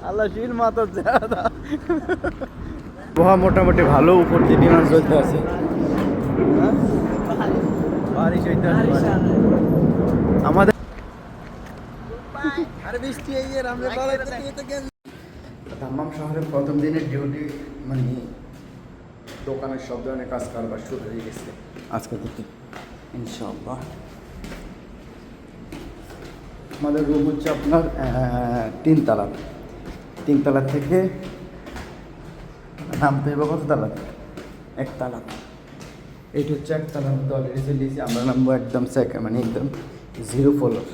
আল্লাহ শিল মাথা বহা মোটামুটি ভালো উপর দিয়ে বিমান চলতে আছে বারিশ হইতে আছে আমাদের দাম্মাম শহরের প্রথম দিনের ডিউটি মানে দোকানের সব ধরনের কাজ কারবার শুরু হয়ে গেছে আজকে থেকে ইনশাআল্লাহ। আমাদের রুম হচ্ছে আপনার তিনতলা থেকে নামতে হবে কত তালা? একতলা। এইটা হচ্ছে একতলার মধ্যে অলরেডি চলে দিয়েছি। আমরা নামবো একদম মানে একদম 0 ফ্লোর।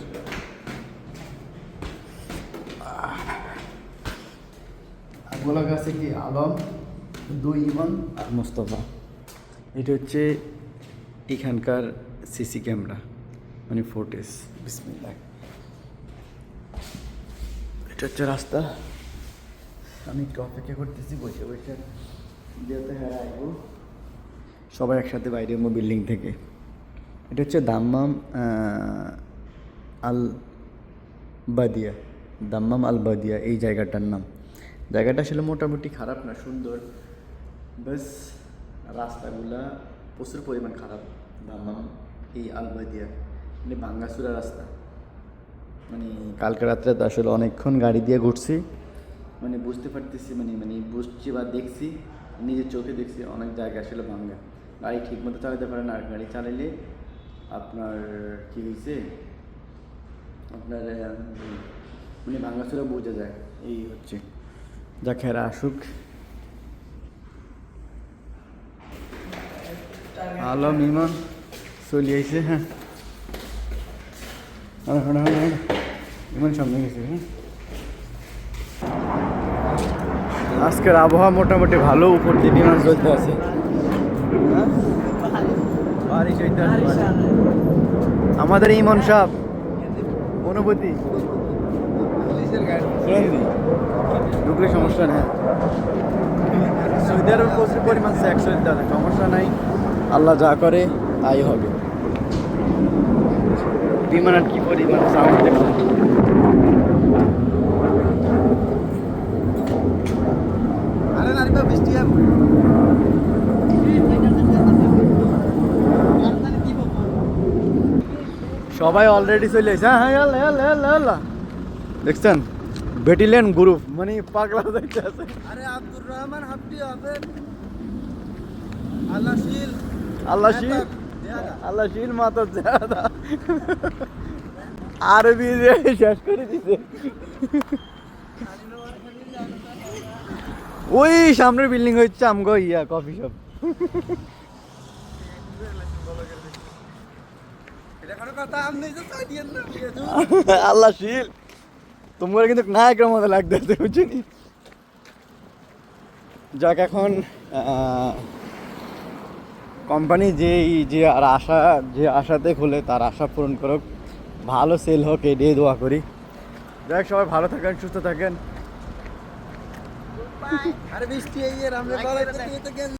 বলা গেছে কি আলম, 2 ইমান আর মোস্তফা। এটা হচ্ছে এখানকার সিসি ক্যামেরা মানে ফুটেজ। বিসমিল্লাহ। এটা হচ্ছে রাস্তা। আমি একটু অপেক্ষা করতেছি বসে বসে, যেহেতু হ্যাঁ আসবো সবাই একসাথে বাইরে হবো বিল্ডিং থেকে। এটা হচ্ছে দাম্মাম আল বাদিয়া এই জায়গাটার নাম। জায়গাটা আসলে মোটামুটি খারাপ না, সুন্দর, বাস রাস্তাগুলা প্রচুর পরিমাণ খারাপ। দাম্মাম এই আল বাদিয়া মানে ভাঙ্গাচুরা রাস্তা। মানে কালকে রাত্রে তো আসলে অনেকক্ষণ গাড়ি দিয়ে ঘুরছি, মানে বুঝতে পারতেছি মানে বুঝছি বা দেখছি, নিজের চোখে দেখছি অনেক জায়গা আসলে ভাঙ্গা। গাড়ি ঠিক মতো চালাতে পারে না, আর গাড়ি চালাইলে আপনার কী হয়েছে আপনার মানে ভাঙ্গাচুরা বোঝা যায়। এই হচ্ছে যা খেরা আসুক। আলম ইমান চলে আইছে। হ্যাঁ ইমান সামনে গেছে। হ্যাঁ আজকের আবহাওয়া মোটামুটি ভালো, উপর দিয়ে বিমান চলতে আছে। বারিশ হইতে আছে। আমাদের ইমন সাহেব অনুভূতি ঢুকলে সমস্যা নেই। সৌদি আরবে প্রচুর পরিমাণ ট্যাক্স হইতে আছে, সমস্যা নাই, আল্লাহ যা করে তাই হবে। বিমানের কি পরিমাণ সাউন্ড দেখছেন? সবাই অলরেডি চলে এসে। হ্যাঁ হ্যাঁ দেখছেন বেটিলেন গ্রুপ মানে পাগলা যাইতে আছে। আরে আব্দুর রহমান হাফটি হবে। আল্লাহ শিল মাথা জাদা আরবি শেষ করে দিছে। ওই সামনের বিল্ডিং হচ্ছে আমগো কফি শপ। আল্লাহ শিল তোমার কিন্তু নায়কের মতো লাগতেছে বুঝছি। যাক এখন কোম্পানি যে আশাতে খোলে তার আশা পূরণ করুক, ভালো সেল হোক, এটাই দোয়া করি। যাক সবাই ভালো থাকেন, সুস্থ থাকেন।